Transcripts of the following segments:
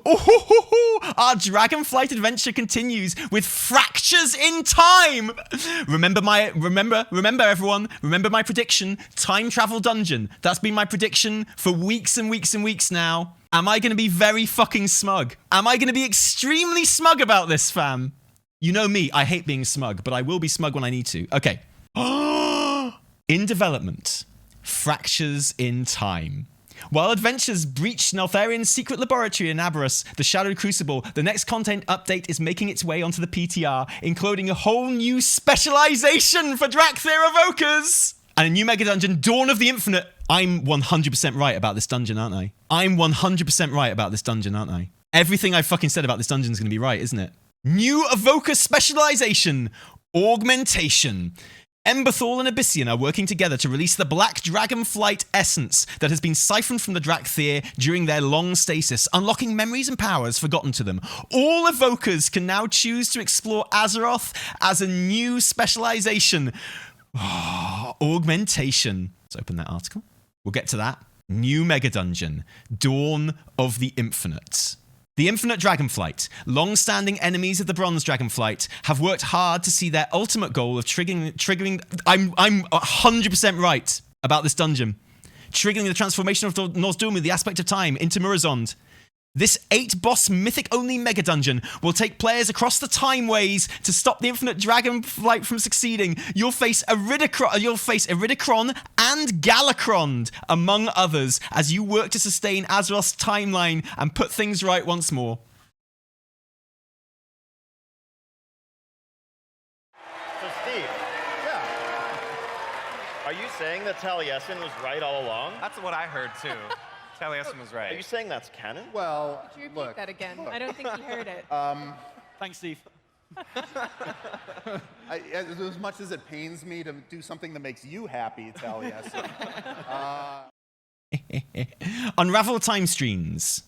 Our Dragonflight adventure continues with fractures in time. Remember everyone. Remember my prediction. Time travel dungeon. That's been my prediction for weeks and weeks and weeks now. Am I going to be very fucking smug? Am I going to be extremely smug about this, fam? You know me. I hate being smug, but I will be smug when I need to. Okay. In development. Fractures in time. While adventures breach Neltharian's secret laboratory in Aberrus, the Shadowed Crucible, the next content update is making its way onto the PTR, including a whole new specialization for Drakthir Evokers! And a new mega dungeon, Dawn of the Infinite. I'm 100% right about this dungeon, aren't I? I'm 100% right about this dungeon, aren't I? Everything I fucking said about this dungeon is going to be right, isn't it? New Evoker specialization, Augmentation. Emberthal and Abyssian are working together to release the Black Dragonflight essence that has been siphoned from the Drakthir during their long stasis, unlocking memories and powers forgotten to them. All Evokers can now choose to explore Azeroth as a new specialization. Augmentation. Let's open that article. We'll get to that. New Mega Dungeon. Dawn of the Infinite. The Infinite Dragonflight, long-standing enemies of the Bronze Dragonflight, have worked hard to see their ultimate goal of triggering. I'm 100% right about this dungeon. Triggering the transformation of Nozdormu, the aspect of time, into Murazond. This 8-boss mythic-only mega dungeon will take players across the timeways to stop the Infinite Dragonflight from succeeding. You'll face Iridikron and Galakrond, among others, as you work to sustain Azeroth's timeline and put things right once more. So Steve, are you saying that Taliesin was right all along? That's what I heard too. Taliesin was right. Are you saying that's canon? Well, Could you repeat that again? I don't think he heard it. Thanks, Steve. as much as it pains me to do something that makes you happy, Taliesin. Unravel time streams.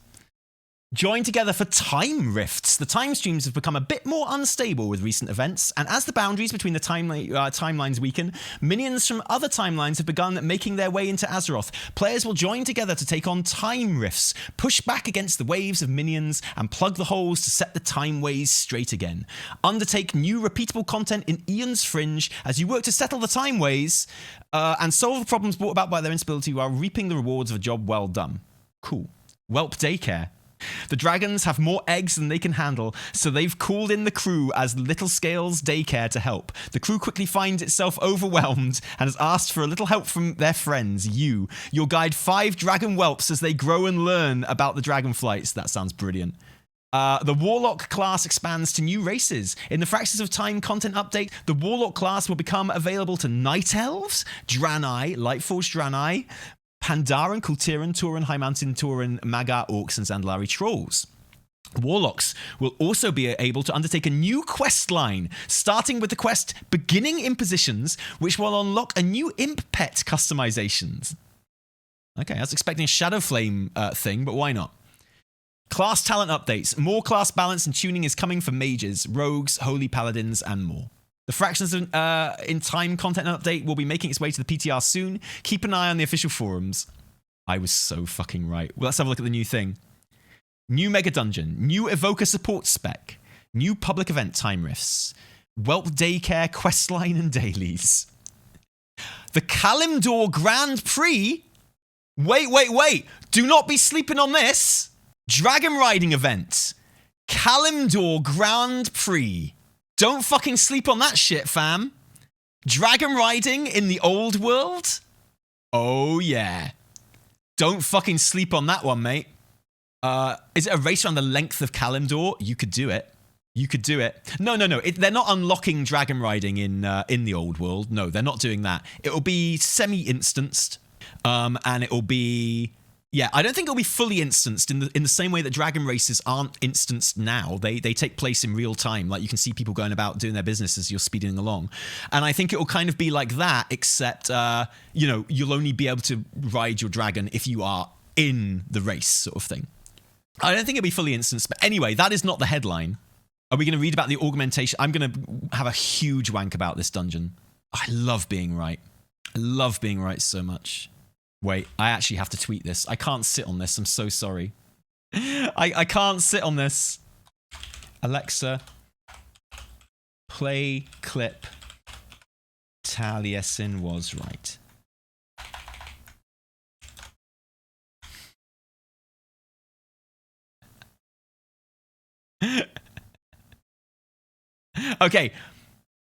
Join together for time rifts. The time streams have become a bit more unstable with recent events, and as the boundaries between the timelines weaken, minions from other timelines have begun making their way into Azeroth. Players will join together to take on time rifts, push back against the waves of minions, and plug the holes to set the timeways straight again. Undertake new repeatable content in Aeon's Fringe as you work to settle the timeways and solve the problems brought about by their instability while reaping the rewards of a job well done. Cool. Whelp Daycare. The dragons have more eggs than they can handle, so they've called in the crew as Little Scales Daycare to help. The crew quickly finds itself overwhelmed and has asked for a little help from their friends, you. You'll guide 5 dragon whelps as they grow and learn about the dragonflights. That sounds brilliant. The Warlock class expands to new races. In the Fractures of Time content update, the Warlock class will become available to Night Elves, Draenei, Lightforged Draenei, Pandaren, Kultiran, Tauren, High Mountain Tauren, Magar, Orcs, and Zandalari Trolls. Warlocks will also be able to undertake a new quest line, starting with the quest Beginning Impositions, which will unlock a new Imp Pet customizations. Okay, I was expecting a Shadowflame thing, but why not? Class talent updates. More class balance and tuning is coming for mages, rogues, holy paladins, and more. The Fractions in Time content update will be making its way to the PTR soon. Keep an eye on the official forums. I was so fucking right. Well, let's have a look at the new thing. New Mega Dungeon. New Evoker Support Spec. New public event time rifts. Whelp Daycare questline and dailies. The Kalimdor Grand Prix. Wait. Do not be sleeping on this. Dragon riding event. Kalimdor Grand Prix. Don't fucking sleep on that shit, fam. Dragon riding in the old world? Oh, yeah. Don't fucking sleep on that one, mate. Is it a race around the length of Kalimdor? You could do it. You could do it. No. They're not unlocking dragon riding in the old world. No, they're not doing that. It'll be semi-instanced. And it'll be... Yeah, I don't think it'll be fully instanced in the same way that dragon races aren't instanced now. They take place in real time. Like, you can see people going about doing their business as you're speeding along. And I think it will kind of be like that, except, you'll only be able to ride your dragon if you are in the race, sort of thing. I don't think it'll be fully instanced. But anyway, that is not the headline. Are we going to read about the augmentation? I'm going to have a huge wank about this dungeon. I love being right. I love being right so much. Wait, I actually have to tweet this. I can't sit on this. I'm so sorry. I can't sit on this. Alexa, play clip. Taliesin was right. Okay.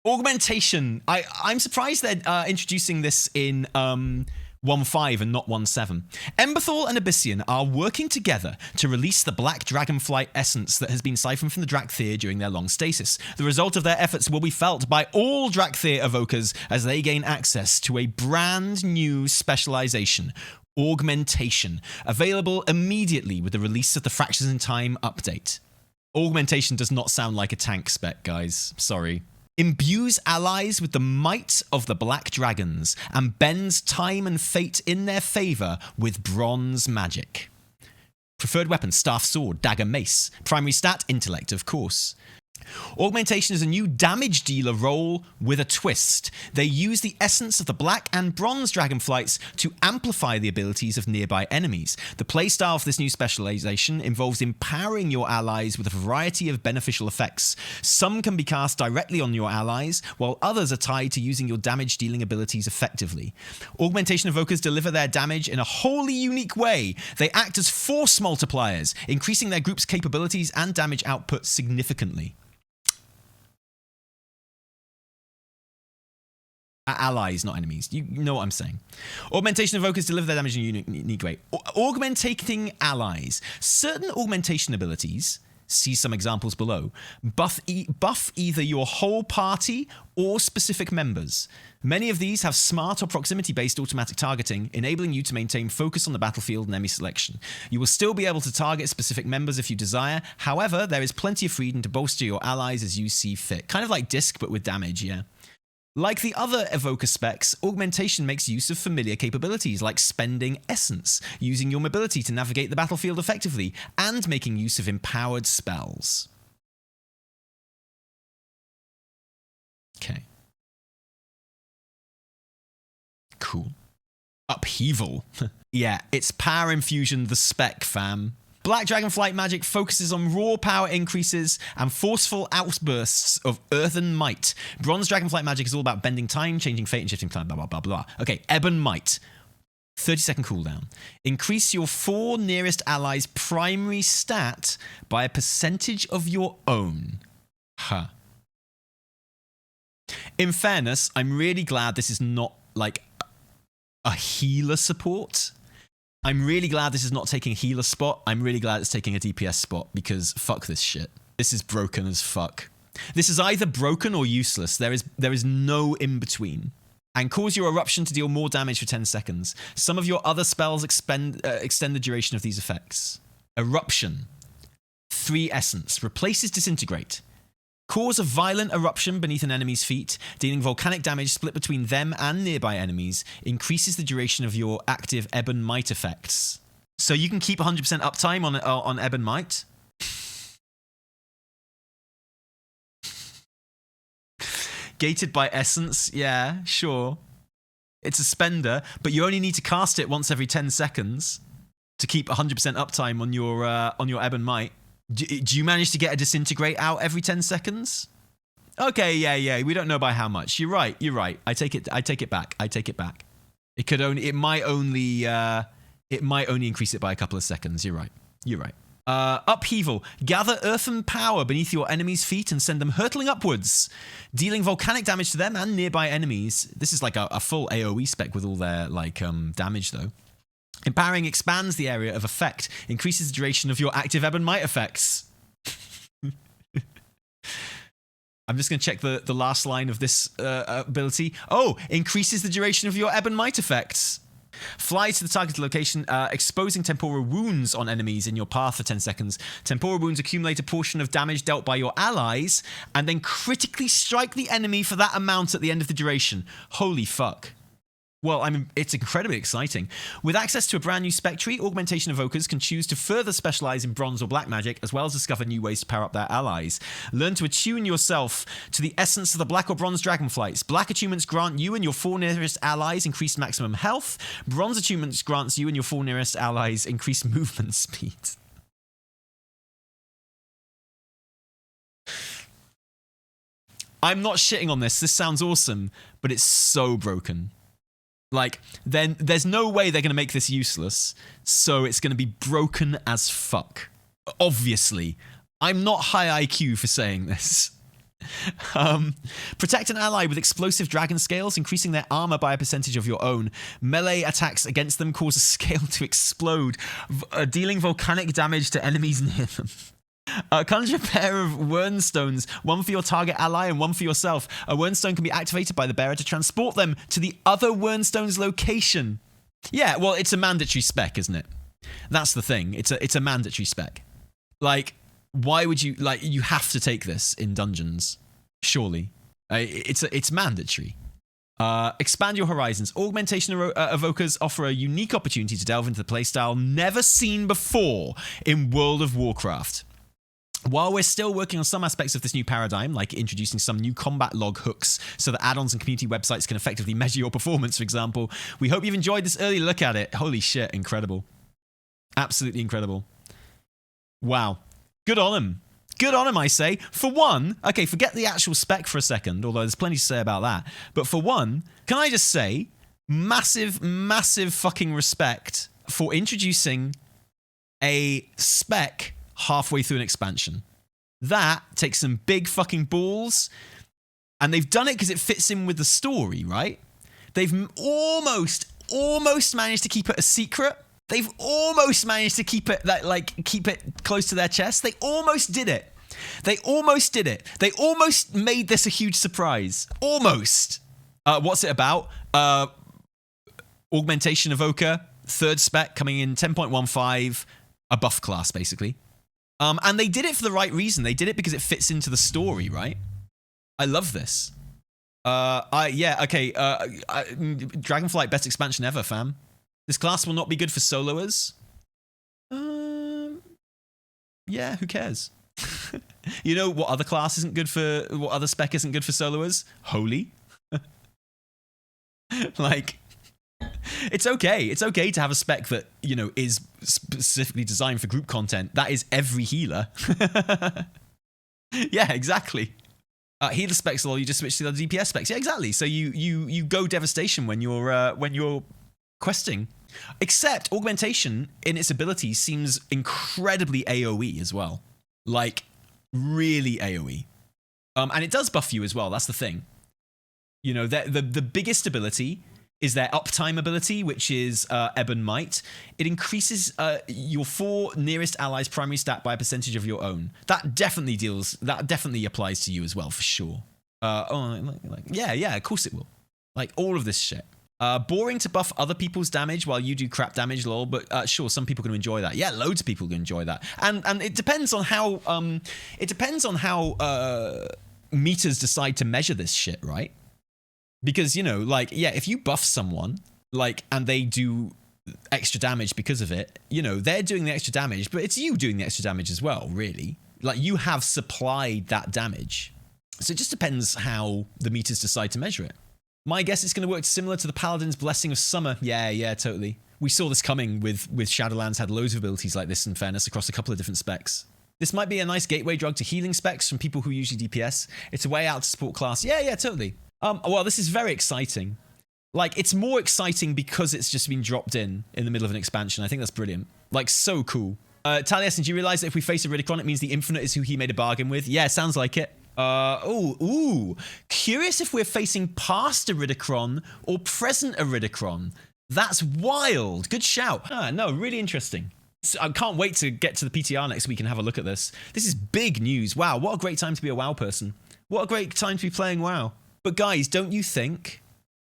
Augmentation. I'm surprised they're introducing this in 1.5 and not 1.7. Emberthal and Abyssian are working together to release the black dragonflight essence that has been siphoned from the Drakthir during their long stasis. The result of their efforts will be felt by all Drakthir evokers as they gain access to a brand new specialization, Augmentation, available immediately with the release of the Fractures in Time update. Augmentation does not sound like a tank spec, guys. Sorry. Imbues allies with the might of the Black Dragons and bends time and fate in their favor with bronze magic. Preferred weapon, staff sword, dagger mace. Primary stat, intellect, of course. Augmentation is a new damage dealer role with a twist. They use the essence of the black and bronze dragonflights to amplify the abilities of nearby enemies. The playstyle for this new specialization involves empowering your allies with a variety of beneficial effects. Some can be cast directly on your allies, while others are tied to using your damage dealing abilities effectively. Augmentation evokers deliver their damage in a wholly unique way. They act as force multipliers, increasing their group's capabilities and damage output significantly. Allies, not enemies. You know what I'm saying. Augmentation evokers deliver their damage in a unique way. Augmentating allies. Certain augmentation abilities, see some examples below, buff either your whole party or specific members. Many of these have smart or proximity-based automatic targeting, enabling you to maintain focus on the battlefield and enemy selection. You will still be able to target specific members if you desire. However, there is plenty of freedom to bolster your allies as you see fit. Kind of like Disc, but with damage, yeah. Like the other Evoker specs, Augmentation makes use of familiar capabilities like spending essence, using your mobility to navigate the battlefield effectively, and making use of empowered spells. Okay. Cool. Upheaval. Yeah, it's Power Infusion the spec, fam. Black Dragonflight magic focuses on raw power increases and forceful outbursts of earthen might. Bronze Dragonflight magic is all about bending time, changing fate, and shifting time, blah, blah, blah, blah. Okay, Ebon Might. 30-second cooldown. Increase your 4 nearest allies' primary stat by a percentage of your own. Huh. In fairness, I'm really glad this is not like a healer support. I'm really glad this is not taking a healer spot. I'm really glad it's taking a DPS spot because fuck this shit. This is broken as fuck. This is either broken or useless. There is no in between. And cause your eruption to deal more damage for 10 seconds. Some of your other spells extend the duration of these effects. Eruption. 3 essence. Replaces disintegrate. Cause a violent eruption beneath an enemy's feet, dealing volcanic damage split between them and nearby enemies, increases the duration of your active Ebon Might effects. So you can keep 100% uptime on Ebon Might. Gated by essence, yeah, sure. It's a spender, but you only need to cast it once every 10 seconds to keep 100% uptime on your Ebon Might. Do you manage to get a disintegrate out every 10 seconds? Okay, yeah. We don't know by how much. You're right. I take it back. It might only increase it by a couple of seconds. You're right. Upheaval. Gather earthen power beneath your enemy's feet and send them hurtling upwards, dealing volcanic damage to them and nearby enemies. This is like a full AoE spec with all their damage though. Empowering expands the area of effect, increases the duration of your active Ebon Might effects. I'm just going to check the last line of this ability. Oh, increases the duration of your Ebon Might effects. Fly to the targeted location, exposing temporal wounds on enemies in your path for 10 seconds. Temporal wounds accumulate a portion of damage dealt by your allies, and then critically strike the enemy for that amount at the end of the duration. Holy fuck. Well, it's incredibly exciting. With access to a brand new spec tree, Augmentation evokers can choose to further specialize in bronze or black magic, as well as discover new ways to power up their allies. Learn to attune yourself to the essence of the black or bronze dragonflights. Black attunements grant you and your 4 nearest allies increased maximum health. Bronze attunements grants you and your 4 nearest allies increased movement speed. I'm not shitting on this. This sounds awesome, but it's so broken. Like, then there's no way they're going to make this useless, so it's going to be broken as fuck. Obviously. I'm not high IQ for saying this. Protect an ally with explosive dragon scales, increasing their armor by a percentage of your own. Melee attacks against them cause a scale to explode, dealing volcanic damage to enemies near them. Conjure a pair of Wernstones, one for your target ally and one for yourself. A Wernstone can be activated by the bearer to transport them to the other Wernstone's location. Yeah, well, it's a mandatory spec, isn't it? That's the thing. It's a mandatory spec. Like, why would you, like, you have to take this in dungeons, surely. It's mandatory. Expand your horizons. Augmentation evokers offer a unique opportunity to delve into the playstyle never seen before in World of Warcraft. While we're still working on some aspects of this new paradigm, like introducing some new combat log hooks so that add-ons and community websites can effectively measure your performance, for example, we hope you've enjoyed this early look at it. Holy shit, incredible. Absolutely incredible. Wow. Good on him. Good on him, I say. For one, okay, forget the actual spec for a second, although there's plenty to say about that. But for one, can I just say, massive, massive fucking respect for introducing a spec halfway through an expansion. That takes some big fucking balls, and they've done it because it fits in with the story, right? They've almost managed to keep it a secret. They've almost managed to keep it close to their chest. They almost did it. They almost did it. They almost made this a huge surprise. Almost. What's it about? Augmentation Evoker, third spec coming in 10.15, a buff class basically. And they did it for the right reason. They did it because it fits into the story, right? I love this. Dragonflight, best expansion ever, fam. This class will not be good for soloers. Yeah, who cares? You know what other class isn't good for, what other spec isn't good for soloers? Holy. Like, it's okay. It's okay to have a spec that, you know, is specifically designed for group content. That is every healer. Yeah, exactly. Healer specs, you just switch to the DPS specs. Yeah, exactly. So you go devastation when you're questing. Except augmentation in its ability seems incredibly AoE as well. Like, really AoE. And it does buff you as well. That's the thing. You know, the biggest ability is their uptime ability, which is Ebon Might. It increases your 4 nearest allies' primary stat by a percentage of your own. That definitely applies to you as well, for sure. Yeah, of course it will. Like, all of this shit. Boring to buff other people's damage while you do crap damage, lol, but sure, some people can enjoy that. Yeah, loads of people can enjoy that. And it depends on how meters decide to measure this shit, right? Because, you know, like, yeah, if you buff someone, like, and they do extra damage because of it, you know, they're doing the extra damage, but it's you doing the extra damage as well, really. Like, you have supplied that damage. So it just depends how the meters decide to measure it. My guess it's going to work similar to the Paladin's Blessing of Summer. Yeah, totally. We saw this coming with Shadowlands had loads of abilities like this, in fairness, across a couple of different specs. This might be a nice gateway drug to healing specs from people who usually DPS. It's a way out to support class. Yeah, totally. Well, this is very exciting. Like, it's more exciting because it's just been dropped in the middle of an expansion. I think that's brilliant. Like, so cool. Taliesin, do you realize that if we face a Ridicron, it means the Infinite is who he made a bargain with? Yeah, sounds like it. Curious if we're facing past a Ridicron or present a Ridicron. That's wild. Good shout. No, really interesting. I can't wait to get to the PTR next week and have a look at this. This is big news. Wow, what a great time to be a WoW person. What a great time to be playing WoW. But guys, don't you think...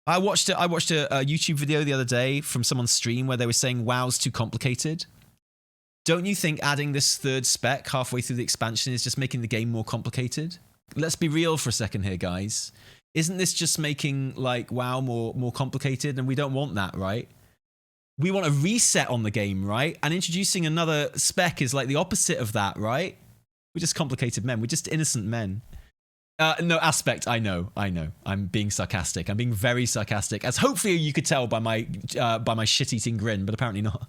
I watched a YouTube video the other day from someone's stream where they were saying WoW's too complicated. Don't you think adding this third spec halfway through the expansion is just making the game more complicated? Let's be real for a second here, guys. Isn't this just making, like, WoW more complicated? And we don't want that, right? We want a reset on the game, right? And introducing another spec is like the opposite of that, right? We're just complicated men. We're just innocent men. No, Aspect, I know. I'm being sarcastic. I'm being very sarcastic, as hopefully you could tell by my shit-eating grin, but apparently not.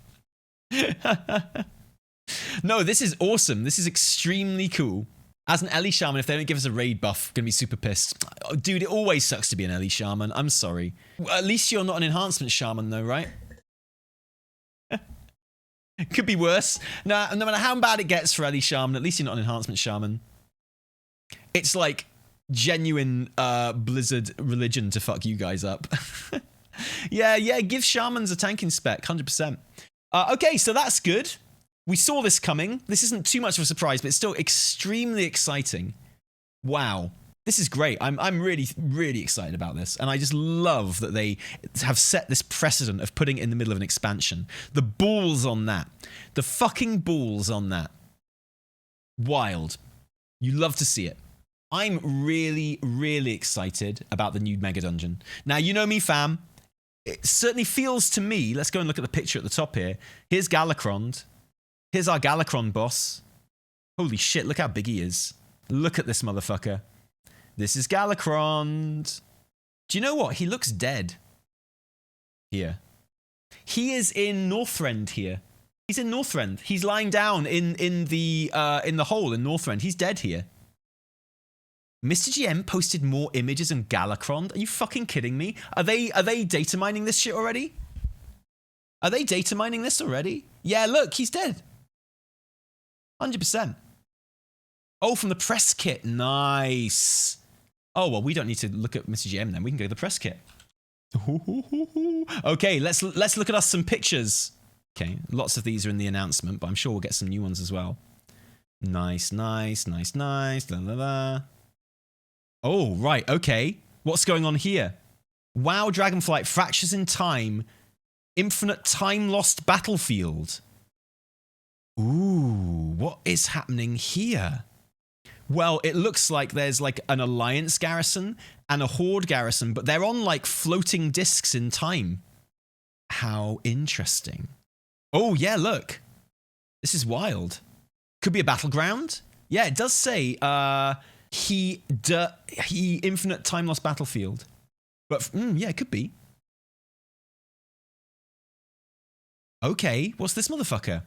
No, this is awesome. This is extremely cool. As an Ellie Shaman, if they don't give us a raid buff, gonna be super pissed. Oh, dude, it always sucks to be an Ellie Shaman. I'm sorry. Well, at least you're not an enhancement Shaman, though, right? Could be worse. No matter how bad it gets for Ellie Shaman, at least you're not an enhancement Shaman. It's like genuine Blizzard religion to fuck you guys up. yeah, give Shamans a tanking spec, 100%. Okay, so that's good. We saw this coming. This isn't too much of a surprise, but it's still extremely exciting. Wow. This is great. I'm really, really excited about this. And I just love that they have set this precedent of putting it in the middle of an expansion. The balls on that. The fucking balls on that. Wild. You love to see it. I'm really, really excited about the new Mega Dungeon. Now, you know me, fam. It certainly feels to me, let's go and look at the picture at the top here. Here's Galakrond. Here's our Galakrond boss. Holy shit, look how big he is. Look at this motherfucker. This is Galakrond. Do you know what? He looks dead. Here. He is in Northrend here. He's in Northrend. He's lying down in the hole in Northrend. He's dead here. Mr. GM posted more images on Galakrond. Are you fucking kidding me? Are they data mining this shit already? Are they data mining this already? Yeah, look, he's dead. 100%. Oh, from the press kit. Nice. Oh, well, we don't need to look at Mr. GM then. We can go to the press kit. Okay, let's look at us some pictures. Okay, lots of these are in the announcement, but I'm sure we'll get some new ones as well. Nice. La, la, la. Oh, right, okay. What's going on here? WoW Dragonflight Fractures in Time. Infinite Time Lost Battlefield. Ooh, what is happening here? Well, it looks like there's like an Alliance garrison and a Horde garrison, but they're on like floating discs in time. How interesting. Oh, yeah, look. This is wild. Could be a battleground. Yeah, it does say he Infinite Time Lost Battlefield. But yeah, it could be. Okay, what's this motherfucker?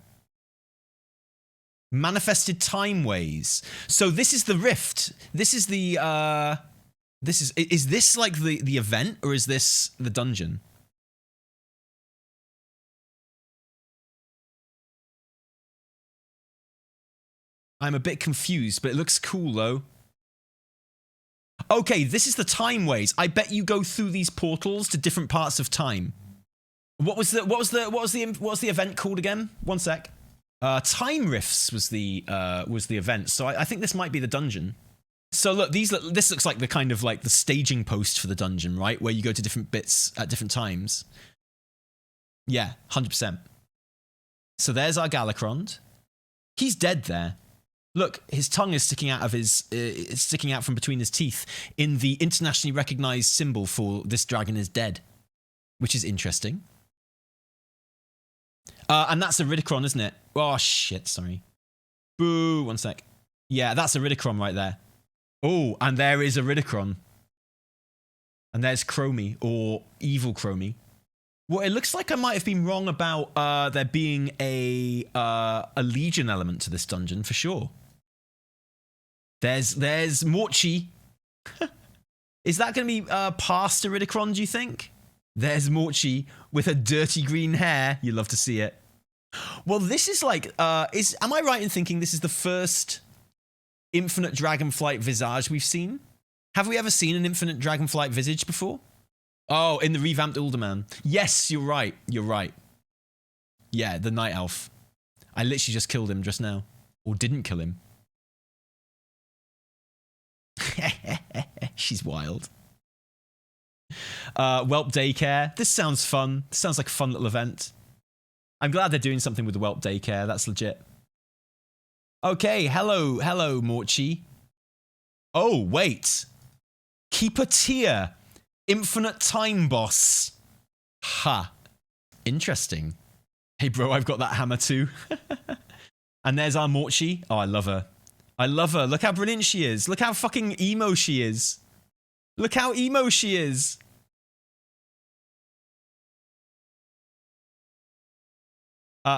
Manifested Time Ways. So this is the rift. This is the is this like the event, or is this the dungeon? I'm a bit confused, but it looks cool though. Okay, this is the Time Ways. I bet you go through these portals to different parts of time. What was the event called again? One sec. Time Rifts was the event. So I think this might be the dungeon. So look, this looks like the kind of like the staging post for the dungeon, right? Where you go to different bits at different times. Yeah, 100%. So there's our Galakrond. He's dead there. Look, his tongue is sticking out from between his teeth in the internationally recognized symbol for this dragon is dead, which is interesting. And that's a Ridicron, isn't it? Oh, shit, sorry. Boo, one sec. Yeah, that's a Ridicron right there. Oh, and there is a Ridicron. And there's Chromie, or Evil Chromie. Well, it looks like I might have been wrong about there being a Legion element to this dungeon, for sure. There's Morchi. Is that going to be past a Ridicron, do you think? There's Morchi with her dirty green hair. You love to see it. Well, this is like, am I right in thinking this is the first Infinite Dragonflight visage we've seen? Have we ever seen an Infinite Dragonflight visage before? Oh, in the revamped Ulderman. Yes, you're right. You're right. Yeah, the Night Elf. I literally just killed him just now. Or didn't kill him. She's wild. Whelp Daycare. This sounds fun. This sounds like a fun little event. I'm glad they're doing something with the Whelp Daycare. That's legit. Okay, hello, Morchi. Oh, wait. Keep a tier. Infinite Time Boss. Ha. Interesting. Hey, bro, I've got that hammer too. And there's our Morchi. Oh, I love her. I love her. Look how brilliant she is. Look how fucking emo she is. Look how emo she is.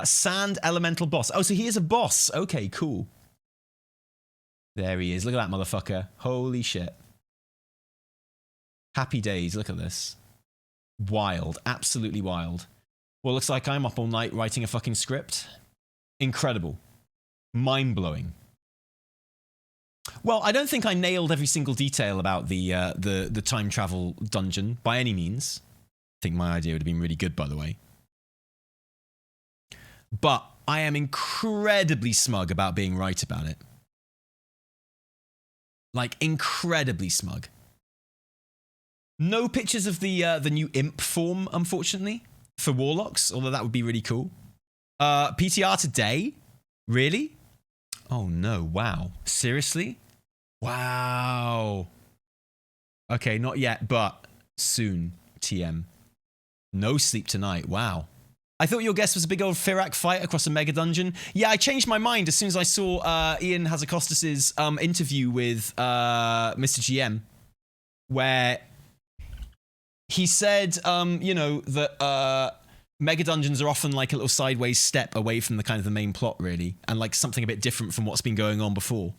Sand Elemental Boss. Oh, so he is a boss. Okay, cool. There he is. Look at that motherfucker. Holy shit. Happy days. Look at this. Wild. Absolutely wild. Well, looks like I'm up all night writing a fucking script. Incredible. Mind-blowing. Well, I don't think I nailed every single detail about the time travel dungeon by any means. I think my idea would have been really good, by the way. But I am incredibly smug about being right about it. Like, incredibly smug. No pictures of the new imp form, unfortunately, for Warlocks, although that would be really cool. PTR today? Really? Oh no, wow. Seriously? Wow. Okay, not yet, but soon, TM. No sleep tonight, wow. I thought your guess was a big old Firak fight across a mega dungeon. Yeah, I changed my mind as soon as I saw Ian Hazakostas' interview with Mr. GM, where he said, you know, that mega dungeons are often like a little sideways step away from the kind of the main plot, really, and like something a bit different from what's been going on before.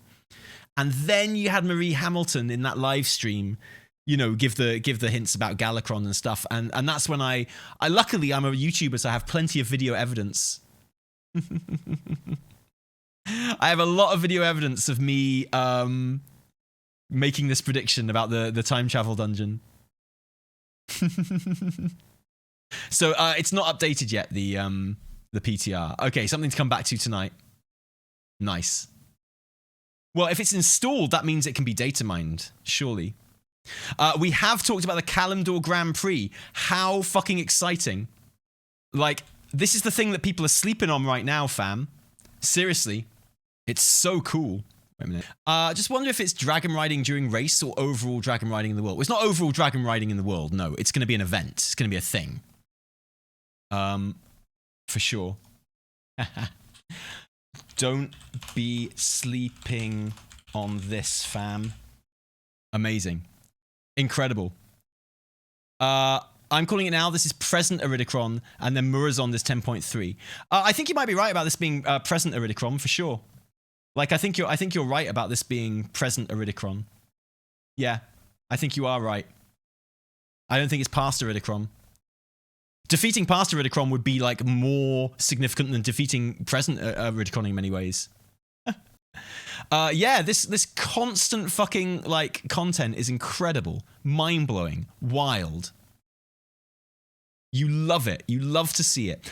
And then you had Marie Hamilton in that live stream, you know, give the hints about Galakrond and stuff, and that's when I luckily I'm a YouTuber, so I have plenty of video evidence. I have a lot of video evidence of me making this prediction about the time travel dungeon. So it's not updated yet, the PTR. Okay, something to come back to tonight. Nice. Well, if it's installed, that means it can be data mined, surely. We have talked about the Kalimdor Grand Prix. How fucking exciting. Like, this is the thing that people are sleeping on right now, fam. Seriously. It's so cool. Wait a minute. Just wonder if it's dragon riding during race or overall dragon riding in the world. Well, it's not overall dragon riding in the world, no. It's going to be an event. It's going to be a thing. For sure. Don't be sleeping on this, fam. Amazing. Incredible. I'm calling it now. This is present Iridicron, and then Murazon is 10.3. I think you might be right about this being present Iridicron for sure. Like I think you're right about this being present Iridicron. Yeah, I think you are right. I don't think it's past Iridicron. Defeating past Iridicron would be like more significant than defeating present Iridicron in many ways. Yeah, this constant fucking like content is incredible, mind-blowing, wild. You love it. You love to see it.